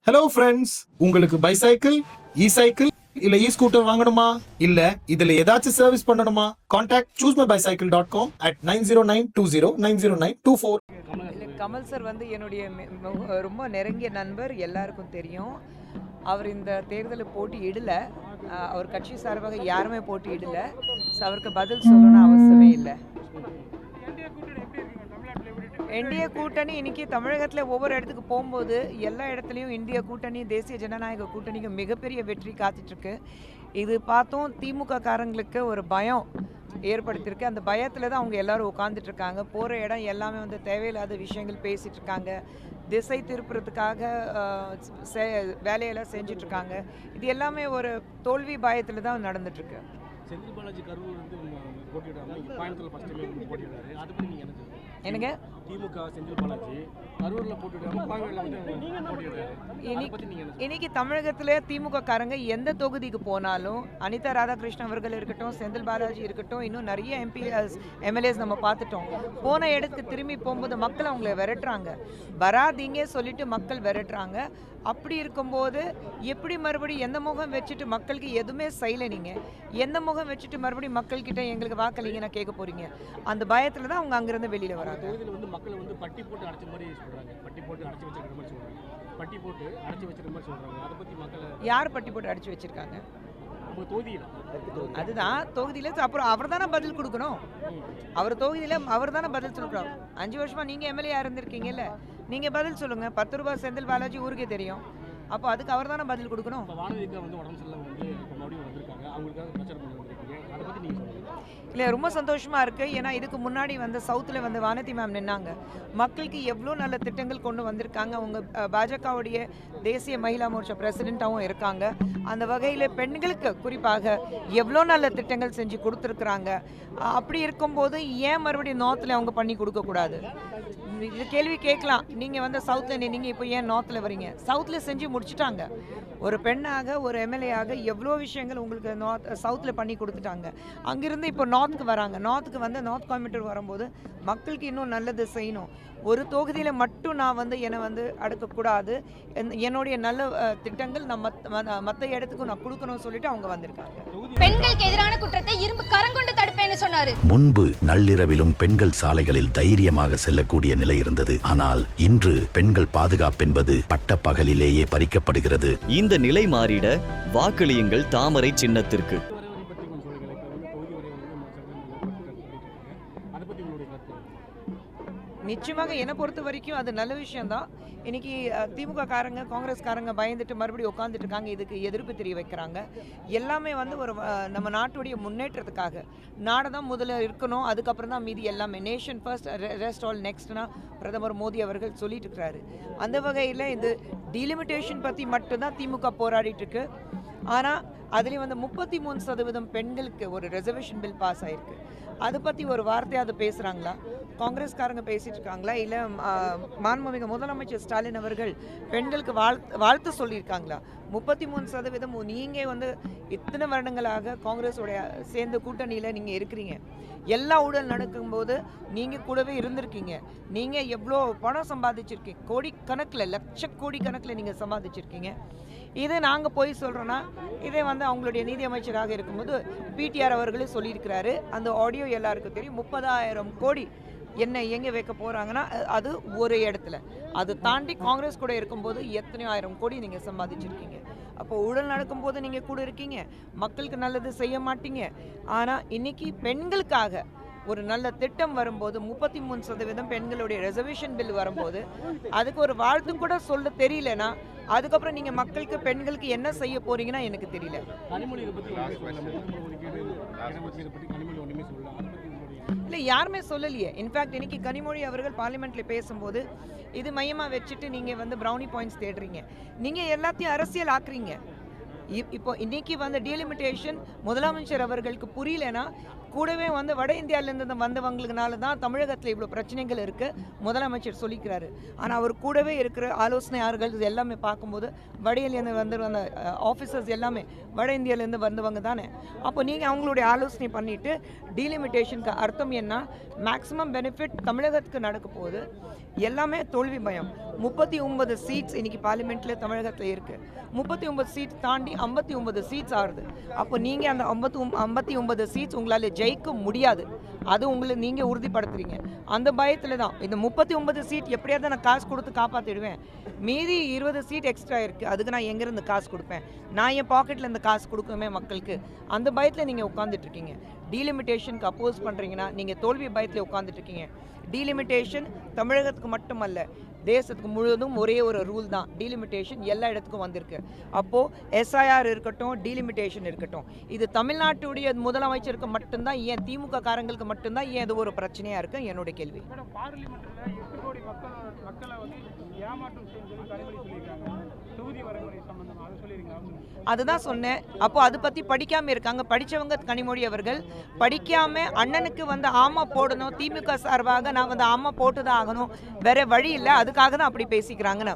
Hello friends, உங்களுக்கு bicycle, இ-சைக்கிள் இல்ல இ-ஸ்கூட்டர் வாங்கணுமா? இல்ல இதுல ஏதாச்சும் சர்வீஸ் பண்ணணுமா? Contact choosemybicycle.com at 9092090924. Kamal sir வந்து என்னுடைய ரொம்ப நெருங்கிய நண்பர், எல்லாருக்கும் தெரியும். அவர் இந்த தேர்தலில் போட்டியிடல, அவர் கட்சி சார்பாக யாருமே போட்டியிடல. ஸோ அவருக்கு பதில் சொல்லணும்னு அவசியமே இல்லை. என்டிஏ கூட்டணி இன்னைக்கு தமிழகத்தில் ஒவ்வொரு இடத்துக்கு போகும்போது எல்லா இடத்துலையும் இந்திய கூட்டணி, தேசிய ஜனநாயக கூட்டணிக்கு மிகப்பெரிய வெற்றி காத்துட்ருக்கு. இது பார்த்தோம் திமுக காரங்களுக்கு ஒரு பயம் ஏற்படுத்தியிருக்கு. அந்த பயத்தில் தான் அவங்க எல்லாரும் உட்காந்துட்டு இருக்காங்க. போகிற இடம் எல்லாமே வந்து தேவையில்லாத விஷயங்கள் பேசிகிட்டு இருக்காங்க. திசை திருப்புறதுக்காக வேலையெல்லாம் செஞ்சிட்ருக்காங்க. இது எல்லாமே ஒரு தோல்வி பயத்தில் தான் நடந்துட்டுருக்கு. செந்தில் பாலாஜி கரூர் வந்து போட்டியிடாமல் கோயம்புத்தூர்ல ஃபர்ஸ்ட் டைம் போட்டியிடாரு. அதை பற்றி நீங்கள் என்ன சொல்லுங்கள்? எனக்கு திமுக செந்தில் பாலாஜி கரூரில் போட்டியிடாமல் கோயம்புத்தூர்ல வந்து போட்டியிடாரு. இன்னைக்கு தமிழகத்தில் திமுக காரங்க எந்த தொகுதிக்கு போனாலும், அனிதா ராதாகிருஷ்ணன் அவர்கள் இருக்கட்டும், செந்தில் பாலாஜி இருக்கட்டும், இன்னும் நிறைய எம்எல்ஏஸ் நம்ம பார்த்துட்டோம். போன இடத்துக்கு திரும்பி போகும்போது மக்கள் அவங்கள விரட்டுறாங்க. வராதீங்க சொல்லிட்டு மக்கள் விரட்டுறாங்க. அப்படி இருக்கும்போது எப்படி மறுபடியும் எந்த முகம் வச்சுட்டு மக்களுக்கு எதுவுமே செய்யலை, நீங்கள் எந்த முகம் வச்சுட்டு மறுபடியும் மக்கள்கிட்ட எங்களுக்கு வாக்களிங்கன்னா கேட்க போறீங்க? அந்த பயத்தில் தான் அவங்க அங்கேருந்து வெளியில் வராங்க. தொகுதியில் வந்து மக்களை வந்து பட்டி போட்டு அடைச்ச மாதிரி சொல்கிறாங்க. பட்டி போட்டு அடைச்சி வச்சிருக்கிற மாதிரி சொல்கிறாங்க. பட்டி போட்டு அடைச்சி வச்சிருக்கிற மாதிரி சொல்கிறாங்க. அதை பற்றி மக்களை யார் பட்டி போட்டு அடைச்சி வச்சிருக்காங்க? உங்கள் தொகுதியில் அதுதான் தொகுதியில். அப்புறம் அவர் தானே பதில் கொடுக்கணும். அவர் தொகுதியில் அவர் தானே பதில் சொல்கிறோம். 5 வருஷமாக நீங்கள் எம்எல்ஏ இருந்திருக்கீங்கல்ல, நீங்கள் பதில் சொல்லுங்கள். 10 ரூபாய் செந்தில் பாலாஜி ஊருக்கே தெரியும். அப்போ அதுக்கு அவர் தானே பதில் கொடுக்கணும். இப்போ வானதிக்கு வந்து உடம்பு சரியில்லை வந்து இப்போ மறுபடியும் வந்திருக்காங்க. அவங்களுக்காக பிரச்சாரம் பண்ணி வந்திருக்கீங்க. அதை பற்றி நீங்கள் சொல்லுங்கள். இல்லை, ரொம்ப சந்தோஷமாக இருக்குது. ஏன்னா இதுக்கு முன்னாடி வந்து சவுத்தில் வந்து வானதி மேம் நின்னாங்க. மக்களுக்கு எவ்வளோ நல்ல திட்டங்கள் கொண்டு வந்திருக்காங்க. அவங்க பாஜகவுடைய தேசிய மகிழா மோர்ச்சா பிரசிடெண்ட்டாகவும் இருக்காங்க. அந்த வகையில் பெண்களுக்கு குறிப்பாக எவ்வளோ நல்ல திட்டங்கள் செஞ்சு கொடுத்துருக்குறாங்க. அப்படி இருக்கும்போது ஏன் மறுபடியும் நார்த்தில் அவங்க பண்ணி கொடுக்கக்கூடாது? இது கேள்வி கேட்கலாம். நீங்கள் வந்து சவுத்தில் நின்னீங்க, இப்போ ஏன் நார்த்தில் வரீங்க? சவுத்தில் செஞ்சு முடிச்சுட்டாங்க. ஒரு பெண்ணாக, ஒரு எம்எல்ஏயாக எவ்வளோ விஷயங்கள் உங்களுக்கு சவுத்தில் பண்ணி கொடுத்துட்டாங்க. அங்கிருந்து இப்போ நார்த்துக்கு வராங்க. நார்த்துக்கு வந்து நார்த் கோயம்புத்தூர் வரும்போது மக்களுக்கு இன்னும் நல்லது செய்யணும். ஒரு தொகுதியில் மட்டும் நான் வந்து என்னை வந்து அடக்கக்கூடாது. என்னுடைய நல்ல திட்டங்கள் நான் மற்ற இடத்துக்கும் நான் கொடுக்கணும்னு சொல்லிட்டு அவங்க வந்திருக்காங்க. பெண்களுக்கு எதிரான குற்றத்தை இரும்பு கரங்கொண்டு தடுப்பேன்னு சொன்னாரு. முன்பு நள்ளிரவிலும் பெண்கள் சாலைகளில் தைரியமாக செல்லக்கூடிய நிலை இருந்தது. ஆனால் இன்று பெண்கள் பாதுகாப்பு என்பது பட்ட பகலிலேயே பறிக்கப்படுகிறது. இந்த நிலை மாறிட வாக்களியுங்கள் தாமரை சின்னத்திற்கு. நிச்சயமாக என்னை பொறுத்த வரைக்கும் அது நல்ல விஷயம்தான். இன்னைக்கு திமுக காரங்க, காங்கிரஸ் காரங்க பயந்துட்டு மறுபடியும் உட்காந்துட்டு இருக்காங்க. இதுக்கு எதிர்ப்பு தெரிய வைக்கிறாங்க. எல்லாமே வந்து ஒரு நம்ம நாட்டுடைய முன்னேற்றத்துக்காக. நாடு தான் முதல்ல இருக்கணும், அதுக்கப்புறம் தான் மீதி எல்லாமே. நேஷன் ஃபர்ஸ்ட், ரெஸ்ட் ஆல் நெக்ஸ்ட்னா பிரதமர் மோடி அவர்கள் சொல்லிட்டு இருக்கிறாரு. அந்த வகையில் இந்த டீலிமிட்டேஷன் பற்றி மட்டும்தான் திமுக போராடிட்டு இருக்கு. ஆனால் அதுலேயும் வந்து 33% பெண்களுக்கு ஒரு ரிசர்வேஷன் பில் பாஸ் ஆகிருக்கு. அதை பற்றி ஒரு வார்த்தையாவது பேசுகிறாங்களா? காங்கிரஸ்காரங்க பேசிகிட்டு இருக்காங்களா? இல்லை மாண்புமிகு முதலமைச்சர் ஸ்டாலின் அவர்கள் பெண்களுக்கு வாழ்த்து சொல்லியிருக்காங்களா? 33% நீங்கள் வந்து இத்தனை வருடங்களாக காங்கிரஸோடைய சேர்ந்த கூட்டணியில் நீங்கள் இருக்கிறீங்க. எல்லா ஊழல் நடக்கும்போது நீங்கள் கூடவே இருந்திருக்கீங்க. நீங்கள் எவ்வளோ பணம் சம்பாதிச்சிருக்கீங்க, கோடி கணக்கில், லட்ச கோடி கணக்கில் நீங்கள் சம்பாதிச்சிருக்கீங்க. இதே நாங்கள் போய் சொல்கிறோன்னா, இதே வந்து அவங்களுடைய நீதி அமைச்சராக இருக்கும்போது பிடிஆர் அவர்களே சொல்லியிருக்கிறாரு. அந்த ஆடியோ எல்லாருக்கும் தெரியும். 30,000 கோடி என்ன எங்கே வைக்க போகிறாங்கன்னா அது ஒரு இடத்துல. அது தாண்டி காங்கிரஸ் கூட இருக்கும்போது எத்தனையோ 1000 கோடி நீங்கள் சம்பாதிச்சிருக்கீங்க. அப்போ ஊழல் நடக்கும்போது நீங்கள் கூட இருக்கீங்க, மக்களுக்கு நல்லது செய்ய மாட்டீங்க. ஆனால் இன்னைக்கு பெண்களுக்காக ஒரு நல்ல திட்டம் வரும்போது 33% பெண்களுடைய ரிசர்வேஷன் பில் வரும்போது அதுக்கு ஒரு வாழ்த்து கூட சொல்ல தெரியலனா, அதுக்கப்புறம் நீங்கள் மக்களுக்கு, பெண்களுக்கு என்ன செய்ய போறீங்கன்னா எனக்கு தெரியல. இல்லை, யாருமே சொல்லலையே. இன்ஃபேக்ட் இன்னைக்கு கனிமொழி அவர்கள் பார்லிமெண்ட்டில் பேசும்போது இது மையமாக வச்சுட்டு நீங்கள் வந்து ப்ரௌனி பாயிண்ட்ஸ் தேடுறீங்க. நீங்கள் எல்லாத்தையும் அரசியல் ஆக்குறீங்க. இப்போ இன்னைக்கு வந்து டீலிமிட்டேஷன் முதலமைச்சர் அவர்களுக்கு புரியலனா கூடவே வந்து வட இந்தியாவிலேருந்து வந்தவங்களுக்குனால தான் தமிழகத்தில் இவ்வளோ பிரச்சனைகள் இருக்குது முதலமைச்சர் சொல்லிக்கிறாரு. ஆனால் அவர் கூடவே இருக்கிற ஆலோசனையாளர்கள் இது எல்லாமே பார்க்கும்போது வட இந்தியாவிலேருந்து வந்து வந்த ஆஃபீஸர்ஸ் எல்லாமே வட இந்தியாவிலேருந்து வந்தவங்க தானே. அப்போ நீங்கள் அவங்களுடைய ஆலோசனை பண்ணிவிட்டு டீலிமிட்டேஷனுக்கு அர்த்தம் என்ன, மேக்ஸிமம் பெனிஃபிட் தமிழகத்துக்கு நடக்க போகுது. எல்லாமே தோல்வி பயம். 39 சீட்ஸ் இன்றைக்கி பார்லிமெண்ட்டில் தமிழகத்தில் இருக்குது. 39 சீட் தாண்டி 59 சீட்ஸ் ஆகுது. அப்போ நீங்கள் அந்த 59 சீட்ஸ் உங்களால் ஜெயிக்க முடியாது. அது உங்களை நீங்கள் உறுதிப்படுத்துறீங்க. அந்த பயத்தில் தான் இந்த 39 சீட் எப்படியாவது நான் காசு கொடுத்து காப்பாற்றிடுவேன். மீதி 20 சீட் எக்ஸ்ட்ரா இருக்குது, அதுக்கு நான் எங்கேருந்து காசு கொடுப்பேன்? நான் என் பாக்கெட்டில் இந்த காசு கொடுக்குமே மக்களுக்கு. அந்த பயத்தில் நீங்கள் உட்காந்துட்ருக்கீங்க. டீலிமிட்டேஷனுக்கு அப்போஸ் பண்ணுறீங்கன்னா நீங்கள் தோல்வி பயத்தில் உட்காந்துட்ருக்கீங்க. டீலிமிட்டேஷன் தமிழகத்துக்கு மட்டுமல்ல, தேசத்துக்கு முழுவதும் ஒரே ஒரு ரூல் தான். டீலிமிட்டேஷன் எல்லா இடத்துக்கும் வந்திருக்கு. அப்போது எஸ்ஐஆர் இருக்கட்டும், டீலிமிட்டேஷன் இருக்கட்டும், இது தமிழ்நாட்டுடைய முதலமைச்சருக்கு மட்டும்தான், ஏன் திமுக காரங்களுக்கு மட்டும்தான் ஏன் இது ஒரு பிரச்சனையாக இருக்குது? என்னுடைய கேள்வி. பார்லிமெண்ட்டில் 8 கோடி மக்களை வந்து ஏமாற்றம் செய்யும் சொல்லி கனிமொழி சொல்லியிருக்காங்க. தொகுதி வரைமுறை சம்பந்தமாக அதை சொல்லியிருக்காங்க. அதுதான் சொன்னேன். அப்போ அதை பற்றி படிக்காமல் இருக்காங்க. படித்தவங்க கனிமொழி அவர்கள் படிக்காமல் அண்ணனுக்கு வந்து ஆமா போடணும், திமுக சார்பாக நான் வந்து ஆமா போட்டு தான் ஆகணும், வேற வழி இல்லை, அதுக்காக தான் அப்படி பேசிக்கிறாங்க.